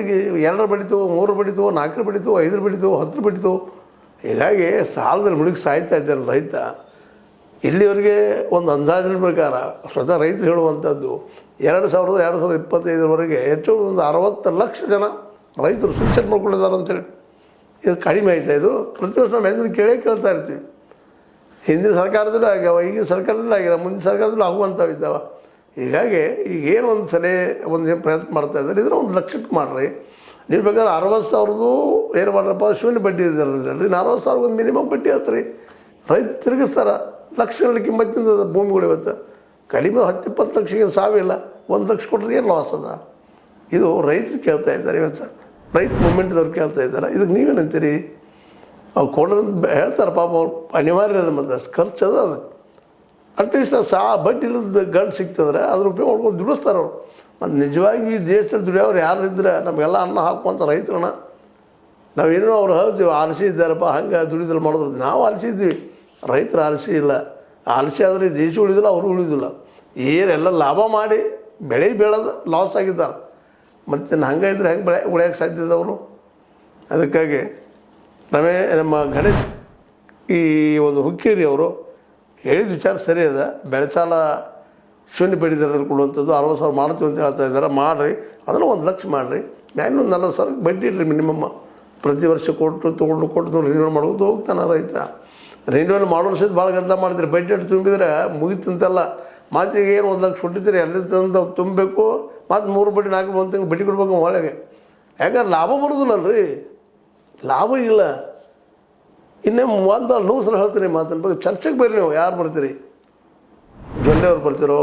ರೈತರಿಗೆ 2 ಬೆಳೀತು, 3 ಬೆಳೀತು, 4 ಬೆಳೀತು, 5 ಬೆಳೀತು, 10 ಬೆಳೀತು. ಹೀಗಾಗಿ ಸಾಲದಲ್ಲಿ ಮುಳುಗಿ ಸಾಯ್ತಾ ಇದ್ದಾನೆ ರೈತ. ಇಲ್ಲಿವರೆಗೆ ಒಂದು ಅಂದಾಜಿನ ಪ್ರಕಾರ ಸ್ವತಃ ರೈತರು ಹೇಳುವಂಥದ್ದು 2025ವರೆಗೆ ಹೆಚ್ಚು ಒಂದು 60 ಲಕ್ಷ ಜನ ರೈತರು ಸೂಸೈಡ್ ಮಾಡ್ಕೊಂಡಿದ್ದಾರೆ ಅಂತೇಳಿ. ಇದು ಕಡಿಮೆ ಆಯ್ತಾ? ಇದು ಪ್ರತಿ ವರ್ಷ ನಾವು ಹೆಂಗೆ ಕೇಳ್ತಾ ಇರ್ತೀವಿ. ಹಿಂದಿನ ಸರ್ಕಾರದಲ್ಲೂ ಆಗ್ಯಾವ, ಈಗಿನ ಸರ್ಕಾರದಲ್ಲೂ ಆಗ್ಯಾವ, ಮುಂದಿನ ಸರ್ಕಾರದಲ್ಲೂ ಆಗುವಂಥವು ಇದ್ದಾವೆ. ಹೀಗಾಗಿ ಈಗೇನು ಒಂದು ಸಲ ಒಂದು ಪ್ರಯತ್ನ ಮಾಡ್ತಾ ಇದ್ದಾರೆ, ಇದನ್ನು 1 ಲಕ್ಷಕ್ಕೆ ಮಾಡಿರಿ. ನೀವು ಬೇಕಾದ್ರೆ 60,000 ಏನು ಮಾಡ್ರಪ್ಪ, ಶೂನ್ಯ ಬಡ್ಡಿ ಇದ್ದಾರಲ್ರಿ, 40,000 ಒಂದು ಮಿನಿಮಮ್ ಬಡ್ಡಿ ಹಚ್ಚಿರಿ. ರೈತ ತಿರುಗಿಸ್ತಾರೆ. ಲಕ್ಷಗಳಲ್ಲಿ ಕಿಮ್ಮತ್ತಿಂದ ಭೂಮಿಗಳು ಇವತ್ತು ಕಡಿಮೆ 10-20 ಲಕ್ಷಕ್ಕೆ ಸಾವಿಲ್ಲ. 1 ಲಕ್ಷ ಕೊಟ್ಟರೆ ಏನು ಲಾಸ್ ಅದ? ಇದು ರೈತರು ಕೇಳ್ತಾ ಇದ್ದಾರೆ. ಇವತ್ತು ರೈತ ಮೂಮೆಂಟ್ದವ್ರು ಕೇಳ್ತಾ ಇದ್ದಾರೆ. ಇದಕ್ಕೆ ನೀವೇನಂತೀರಿ? ಅವ್ರು ಕೊಡೋದಂತ ಹೇಳ್ತಾರೆ ಪಾಪ, ಅವ್ರು ಅನಿವಾರ್ಯ ಅದ, ಮತ್ತು ಅಷ್ಟು ಖರ್ಚು ಅದ. ಅದಕ್ಕೆ ಅಟ್ಲೀಸ್ಟ್ ಬಡ್ಡಿ ಇಲ್ಲದ ಗಂಟು ಸಿಗ್ತದ್ರೆ ಅದ್ರ ಉಪಯೋಗ ಮಾಡ್ಕೊಂಡು ದುಡಿಸ್ತಾರೆ ಅವರು. ಮತ್ತು ನಿಜವಾಗಿ ಈ ದೇಶದಲ್ಲಿ ದುಡಿಯೋರು ಯಾರು ಇದ್ದರೆ ನಮಗೆಲ್ಲ ಅನ್ನ ಹಾಕುವಂಥ ರೈತರನ್ನ ನಾವೇನೋ ಅವ್ರು ಹೇಳ್ತೀವಿ ಆಲಸಿ ಇದ್ದಾರಪ್ಪ, ಹಂಗೆ ದುಡಿದಲ್ಲಿ ಮಾಡಿದ್ರು. ನಾವು ಆಲಿಸಿದ್ವಿ, ರೈತರು ಆಲಸಿ ಇಲ್ಲ. ಆಲಸಿ ಆದರೆ ದೇಶ ಉಳಿದಿಲ್ಲ, ಅವರು ಉಳಿದಿಲ್ಲ. ಏನೆಲ್ಲ ಲಾಭ ಮಾಡಿ ಬೆಳೆ ಬೆಳೆದು ಲಾಸ್ ಆಗಿದ್ದಾರೆ. ಮತ್ತು ಹಂಗೆ ಇದ್ರೆ ಹೆಂಗೆ ಬೆಳೆ ಉಳಿಯೋಕ್ಕೆ ಸಾಧ್ಯ ಅವರು? ಅದಕ್ಕಾಗಿ ನಮ್ಮ ಗಣೇಶ್ ಈ ಒಂದು ಹುಕ್ಕೇರಿ ಅವರು ಹೇಳಿದ ವಿಚಾರ ಸರಿ ಅದ. ಬೆಳೆ ಸಾಲ ಶೂನ್ಯ ಬಡ್ಡಿ ದರದಲ್ಲಿ ಕೊಡುವಂಥದ್ದು 60,000 ಮಾಡ್ತೀವಿ ಅಂತ ಹೇಳ್ತಾ ಇದ್ದಾರೆ. ಮಾಡಿರಿ, ಅದನ್ನು 1 ಲಕ್ಷ ಮಾಡಿರಿ. ಮ್ಯಾಲಿನ 40,000 ಬಡ್ಡಿ ಇಡ್ರಿ ಮಿನಿಮಮ್. ಪ್ರತಿ ವರ್ಷ ಕೊಟ್ಟು ರಿನ್ಯೂವಲ್ ಮಾಡೋದು ಹೋಗ್ತಾನೆ ರೈತ. ರಿನ್ಯೂವಲ್ ಮಾಡೋರು ಸಹಿತ ಭಾಳ ಗದ್ದಲ ಮಾಡಿದ್ರಿ. ಬಡ್ಜೆಟ್ ತುಂಬಿದ್ರೆ ಮುಗಿತಂತೆಲ್ಲ. ಮಾತಿಗೆ ಏನು 1 ಲಕ್ಷ ಕೊಟ್ಟಿದ್ದೀರಿ, ಅಲ್ಲಿ ತಂದು ತುಂಬಬೇಕು, ಮತ್ತು 3 ಬಡ್ಡಿ 4 1 ತಿಂಗಳು ಬಡ್ಡಿ ಕೊಡ್ಬೇಕು ಒಳಗೆ. ಯಾಕಂದ್ರೆ ಲಾಭ ಬರೋದಿಲ್ಲಲ್ರಿ, ಲಾಭ ಇಲ್ಲ. ಇನ್ನೇ 100 ಸಲ ಹೇಳ್ತೀರಿ ಮಾತನ್ನ ಬಗ್ಗೆ. ಚರ್ಚೆಗೆ ಬರ್ರಿ ನೀವು. ಯಾರು ಬರ್ತೀರಿ? ಜೊಲ್ಲೆಯವ್ರು ಬರ್ತಿರೋ,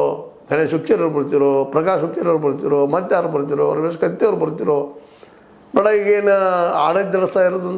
ಗಣೇಶ್ ಹುಕ್ಕೇರಿಯವ್ರು ಬರ್ತಿರೋ, ಪ್ರಕಾಶ್ ಹುಕ್ಕೇರಿಯವ್ರು ಬರ್ತಿರೋ, ಮತ್ತೆ ಯಾರು ಬರ್ತಿರೋ, ರಮೇಶ್ ಕತ್ತಿಯವ್ರು ಬರ್ತಿರೋ. ಬೇಡ, ಈಗೇನು ಆಡಳಿತ ನಡೆಸ್ತಾ ಇರೋದು